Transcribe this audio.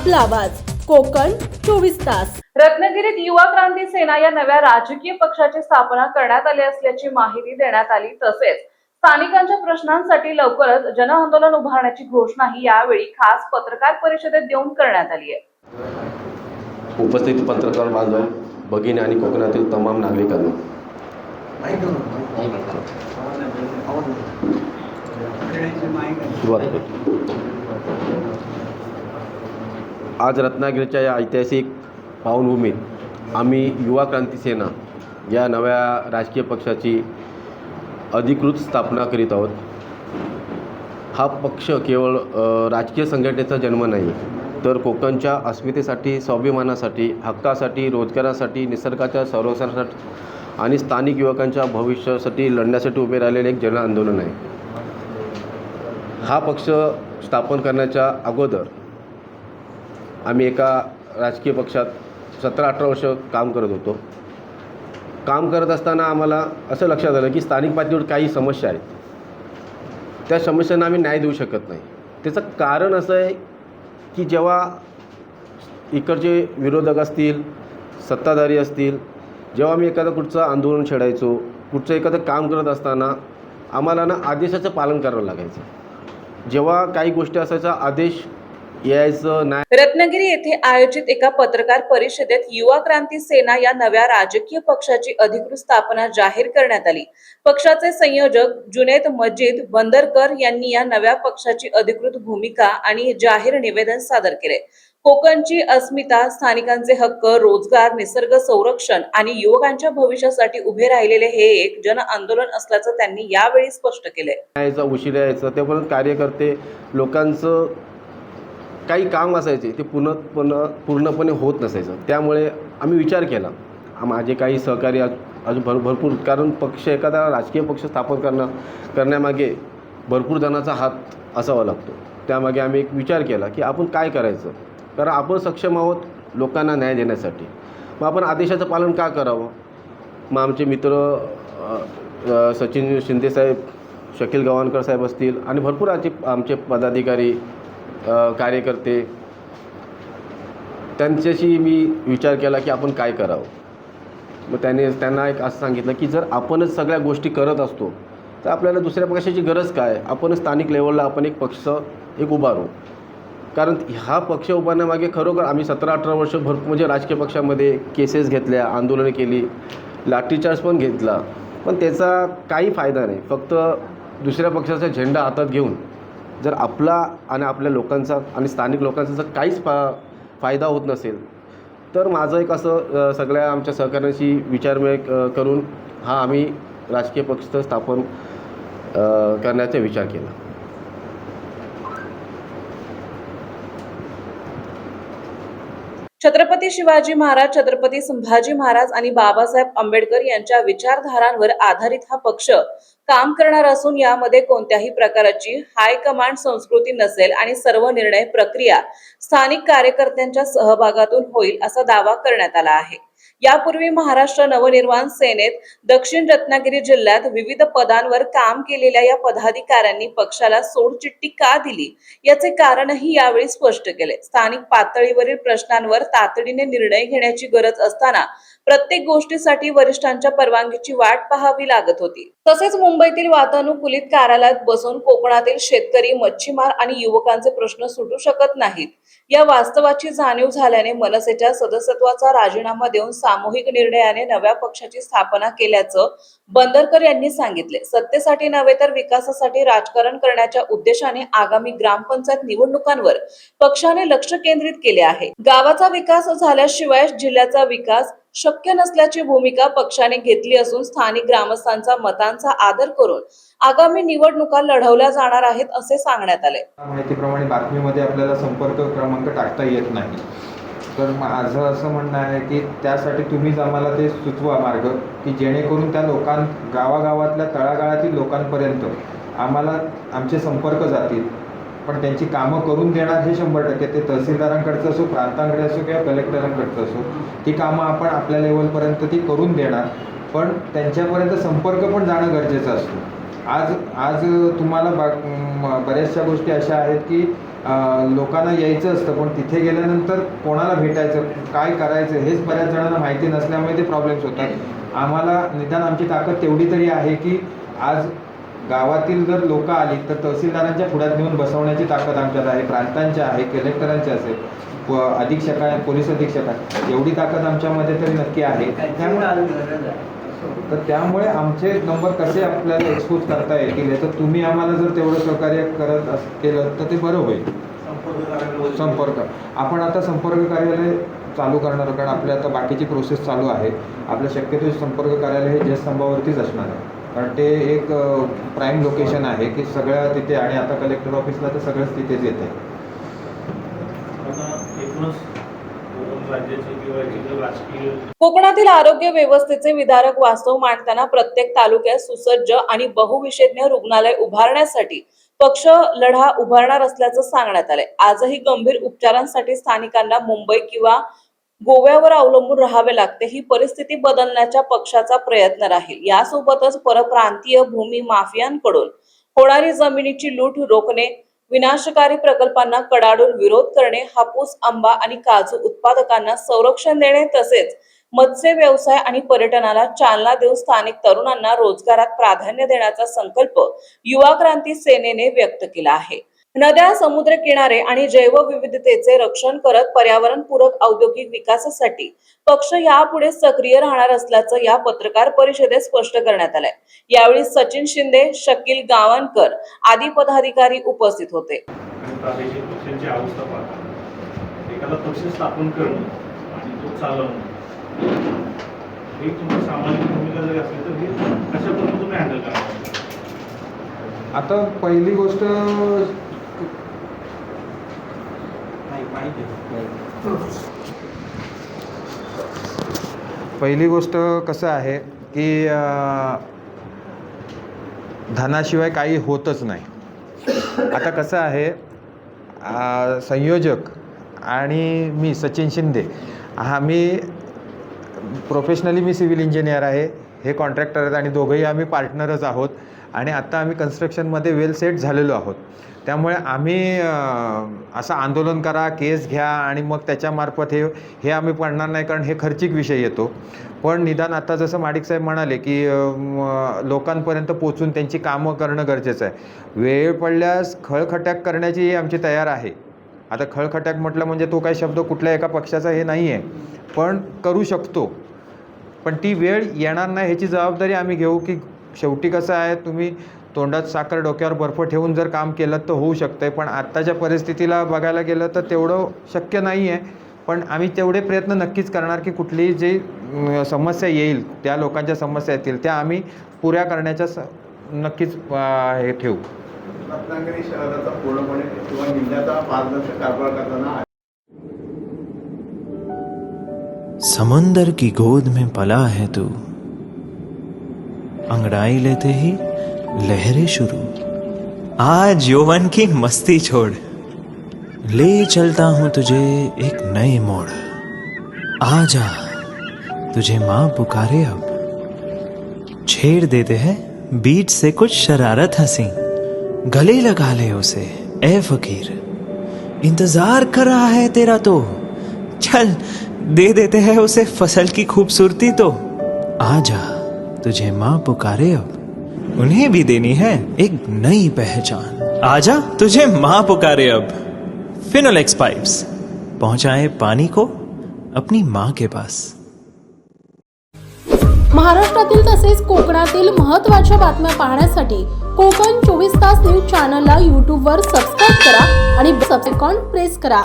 आपला आवाज कोकण 24 तास। रत्नागिरीत युवा क्रांती सेना या नव्या राजकीय पक्षाची स्थापना करण्यात आली असल्याची माहिती देण्यात आली। तसेच स्थानिकांच्या प्रश्नांसाठी लवकरच जनआंदोलन उभारण्याची घोषणाही यावेळी खास पत्रकार परिषदेत देऊन करण्यात आली आहे। उपस्थित पत्रकार बांधव, भगिनी आणि कोकणातील तमाम नागरिकांना आज रत्नागिरीच्या या ऐतिहासिक पावनभूमीत आम्ही युवा क्रांती सेना या नव्या राजकीय पक्षाची अधिकृत स्थापना करीत आहोत। हा पक्ष केवळ राजकीय संघटनेचा जन्म नाही, तर कोकणच्या अस्मितेसाठी, स्वाभिमानासाठी, हक्कासाठी, रोजगारासाठी, निसर्गाच्या संरक्षणासाठी आणि स्थानिक युवकांच्या भविष्यासाठी लढण्यासाठी उभे राहिलेले एक जन आंदोलन आहे। हा पक्ष स्थापन करण्याच्या अगोदर आम्ही एका राजकीय पक्षात 17-18 वर्ष काम करत होतो। काम करत असताना आम्हाला असं लक्षात आलं की स्थानिक पातळीवर काही समस्या आहेत, त्या समस्यांना आम्ही न्याय देऊ शकत नाही। त्याचं कारण असं आहे की जेव्हा इकडचे विरोधक असतील, सत्ताधारी असतील, जेव्हा आम्ही एखादं कुठचं आंदोलन छेडायचो, कुठचं एखादं काम करत असताना आम्हाला आदेशाचं पालन करावं लागायचं। जेव्हा काही गोष्टी असायच्या आदेश यायचं नाही। रत्नागिरी येथे आयोजित एका पत्रकार परिषदेत युवा क्रांती सेना या नव्या राजकीय पक्षाची अधिकृत स्थापना जाहीर करण्यात आली। पक्षाचे संयोजक जुनैद मजीद बंदरकर यांनी या नव्या पक्षाची अधिकृत भूमिका आणि जाहीर निवेदन सादर केले। कोकणची अस्मिता, स्थानिकांचे हक्क, रोजगार, निसर्ग संरक्षण आणि युवकांच्या भविष्यासाठी उभे राहिलेले हे एक जन आंदोलन असल्याचं त्यांनी यावेळी स्पष्ट केले। यायचं उशीर यायचं, तेपर्यंत कार्यकर्ते लोकांचं काही काम असायचे ते पूर्णपणे होत नसायचं। त्यामुळे आम्ही विचार केला, माझे काही सहकारी अजून भरपूर, कारण पक्ष एखादा राजकीय पक्ष स्थापन करण्यामागे भरपूर जणांचा हात असावा लागतो। त्यामागे आम्ही एक विचार केला की आपण काय करायचं, कारण आपण सक्षम आहोत लोकांना न्याय देण्यासाठी, मग आपण आदेशाचं पालन का करावं। मग आमचे मित्र सचिन शिंदे साहेब, शकील गव्हाणकर साहेब असतील आणि भरपूर आमचे पदाधिकारी, कार्यकर्ते, त्यांच्याशी मी विचार केला की आपण काय करावं। मग त्यांना एक असं सांगितलं की जर आपणच सगळ्या गोष्टी करत असतो तर आपल्याला दुसऱ्या पक्षाची गरज काय, आपण स्थानिक लेवलला आपण एक पक्ष उभारू। कारण हा पक्ष उभारण्यामागे खरोखर आम्ही 17-18 वर्ष भरपूर म्हणजे राजकीय पक्षामध्ये केसेस घेतल्या, आंदोलनं केली, लाठीचार्ज पण घेतला, पण त्याचा काही फायदा नाही। फक्त दुसऱ्या पक्षाचा झेंडा हातात घेऊन जर आपला आणि आपल्या लोकांचा आणि स्थानिक लोकांचा जर काहीच फायदा होत नसेल, तर माझं एक असं सगळ्या आमच्या सहकार्यांशी विचारविनिमय करून आम्ही राजकीय पक्ष स्थापन करण्याचा विचार केला। छत्रपती शिवाजी महाराज, छत्रपती संभाजी महाराज आणि बाबासाहेब आंबेडकर यांच्या विचारधारांवर आधारित हा पक्ष काम करणार असून यामध्ये कोणत्याही प्रकारची हायकमांड संस्कृती नसेल आणि सर्व निर्णय प्रक्रिया स्थानिक कार्यकर्त्यांच्या सहभागातून होईल असा दावा करण्यात आला आहे। यापूर्वी महाराष्ट्र नवनिर्माण सेनेत दक्षिण रत्नागिरी जिल्ह्यात विविध पदांवर काम केलेल्या या पदाधिकाऱ्यांनी पक्षाला सोडचिठ्ठी का दिली याचे कारणही यावेळी स्पष्ट केले। स्थानिक पातळीवरील प्रश्नांवर तातडीने निर्णय घेण्याची गरज असताना प्रत्येक गोष्टीसाठी वरिष्ठांच्या परवानगीची वाट पाहावी लागत होती। तसेच मुंबईतील वातानुकूलित कार्यालयात बसून कोकणातील शेतकरी, मच्छीमार आणि युवकांचे प्रश्न सुटू शकत नाहीत या वास्तवाची जाणीव झाल्याने मनसेच्या सदस्यत्वाचा राजीनामा देऊन सामूहिक निर्णयाने नव्या पक्षाची स्थापना केल्याचं बंदरकर यांनी सांगितले। सत्तेसाठी नव्हे तर विकासासाठी राजकारण करण्याच्या उद्देशाने आगामी ग्रामपंचायत निवडणुकांवर पक्षाने लक्ष केंद्रित केले आहे। गावाचा विकास झाल्याशिवाय जिल्ह्याचा विकास शक्य नसल्याची भूमिका पक्षाने घेतली असून स्थानिक ग्रामस्थांच्या मतांचा आदर करून आगामी निवडणुका लढवल्या जाणार आहेत असे सांगण्यात आले। माहितीप्रमाणे बातमीमध्ये आपल्याला संपर्क क्रमांक टाकता येत नाही, तर माझं असं म्हणणं आहे की त्यासाठी तुम्हीच आम्हाला ते सुचवा मार्ग, की जेणेकरून त्या गावागावातल्या तळागाळातील लोकांपर्यंत आम्हाला आमचे संपर्क जातील। पण त्यांची कामं करून देणार हे 100%, ते तहसीलदारांकडचं असो, प्रांतांकडे असो किंवा कलेक्टरांकडचं असो, ती कामं आपण आपल्या लेवलपर्यंत ती करून देणार, पण त्यांच्यापर्यंत संपर्क पण जाणं गरजेचं असतं। आज तुम्हाला बऱ्याचशा गोष्टी अशा आहेत की लोकांना यायचं असतं, पण तिथे गेल्यानंतर कोणाला भेटायचं, काय करायचं हेच बऱ्याच जणांना माहिती नसल्यामुळे ते प्रॉब्लेम्स होतात. आम्हाला निदान आमची ताकद तेवढी तरी आहे की आज गावातील जर लोक आली तर तहसीलदारांच्या पुढ्यात नेऊन बसवण्याची ताकद आमच्यात आहे, प्रांतांच्या आहे, कलेक्टरांची असेल, अधीक्षक आहे, पोलीस अधीक्षक आहे, एवढी ताकद आमच्यामध्ये तरी नक्की आहे. त्यामुळे आमचे नंबर कसे आपल्याला एक्सपोज करता येतील याचं तुम्ही आम्हाला जर तेवढं सहकार्य केलं तर ते बरं होईल. संपर्क आपण आता संपर्क कार्यालय चालू करणार आहोत, कारण आपल्या आता बाकीची प्रोसेस चालू आहे. आपलं शक्यतो संपर्क कार्यालय हे जयस्तंभावरतीच असणार आहे, कारण ते एक प्राईम लोकेशन आहे की सगळ्या तिथे, आणि आता कलेक्टर ऑफिसला तर सगळंच तिथेच येत आहे. कोकणातील आरोग्य व्यवस्थेचे विदारक वास्तव मांडताना प्रत्येक तालुक्यात सुसज्ज आणि बहुविषेज्ञ रुग्णालय उभारण्यासाठी पक्ष लढा उभारणार असल्याचं सांगण्यात आलंय. आजही गंभीर उपचारांसाठी स्थानिकांना मुंबई किंवा गोव्यावर अवलंबून राहावे लागते. ही परिस्थिती बदलण्याचा पक्षाचा प्रयत्न राहील. यासोबतच परप्रांतीय भूमी माफियांकडून होणारी जमिनीची लूट रोखणे, विनाशकारी प्रकल्पांना कडाडून विरोध करणे, हापूस, आंबा आणि काजू उत्पादकांना संरक्षण देणे, तसेच मत्स्य व्यवसाय आणि पर्यटनाला चालना देऊन स्थानिक तरुणांना रोजगारात प्राधान्य देण्याचा संकल्प युवा क्रांती सेनेने व्यक्त केला आहे. नद्या, समुद्र किनारे आणि जैवविविधतेचे रक्षण करत पर्यावरणपूरक औद्योगिक विकासासाठी पक्ष यापुढे सक्रिय राहणार असल्याचं या पत्रकार परिषदेत स्पष्ट करण्यात आलंय. यावेळी सचिन शिंदे, शकील गावणकर आदी पदाधिकारी उपस्थित होते. प्रादेशिक पक्षांची अवस्था पाहता एखादा पक्ष स्थापन करणं आणि तो चालवणं ही तुमची सामाजिक भूमिका जरी असली तर ही कशा पद्धतीने तुम्ही हँडल करणार? आता पहिली गोष्ट कसं आहे की धनाशिवाय काही होतच नाही. आता कसं आहे, संयोजक आणि मी सचिन शिंदे मी प्रोफेशनली मी सिव्हिल इंजिनियर आहे, हे कॉन्ट्रॅक्टर आहेत आणि दोघंही आम्ही पार्टनरच आहोत. आणि आत्ता आम्ही कन्स्ट्रक्शनमध्ये वेल सेट झालेलो आहोत. त्यामुळे आम्ही असं आंदोलन करा, केस घ्या आणि मग त्याच्यामार्फत हे आम्ही पडणार नाही, कारण हे खर्चिक विषय येतो. पण निदान आता जसं माडिक साहेब म्हणाले की लोकांपर्यंत पोचून त्यांची कामं करणं गरजेचं आहे. वेळ पडल्यास खळखट्याक करण्याची आमची तयार आहे. आता खळखट्याक म्हटलं म्हणजे तो काही शब्द कुठल्या एका पक्षाचा हे नाही आहे, पण करू शकतो. पण ती वेळ येणार नाही ह्याची जबाबदारी आम्ही घेऊ. की शेवटी कसं आहे, तुम्ही तोंडात साखर डोक्यावर बर्फ ठेवून जर काम केलं तर होऊ शकतं, पण आत्ताच्या परिस्थितीला बघायला गेलं तर तेवढं शक्य नाही आहे. पण आम्ही तेवढे प्रयत्न नक्कीच करणार की कुठलीही जी समस्या येईल, त्या लोकांच्या समस्या येतील त्या आम्ही पुऱ्या करण्याच्या नक्कीच हे ठेवू. रत्नागिरी शहराचा पूर्णपणे किंवा जिल्ह्याचा पारदर्शक कारभार करताना समंदर की गोद में पला है तू, अंगड़ाई लेते ही लहरें शुरू, आज यौवन की मस्ती छोड़, ले चलता हूं तुझे एक नए मोड़, आजा तुझे माँ पुकारे अब, छेड़ देते हैं बीच से कुछ शरारत हंसी, गले लगा ले उसे ए फकीर, इंतजार कर रहा है तेरा तो, चल दे देते हैं उसे फसल की खूबसूरती तो, आजा तुझे माँ पुकारे अब, उन्हें भी देनी है एक नई पहचान, आजा तुझे माँ पुकारे अब. फिनोलेक्स पाइप्स पहुंचाए पानी को अपनी माँ के पास. महाराष्ट्रातील तसेच कोकणातील महत्त्वाच्या बातम्या पाहण्यासाठी कोकण 24 तास न्यूज चॅनलला यूट्यूबवर सबस्क्राईब करा आणि बेल आयकॉन प्रेस करा.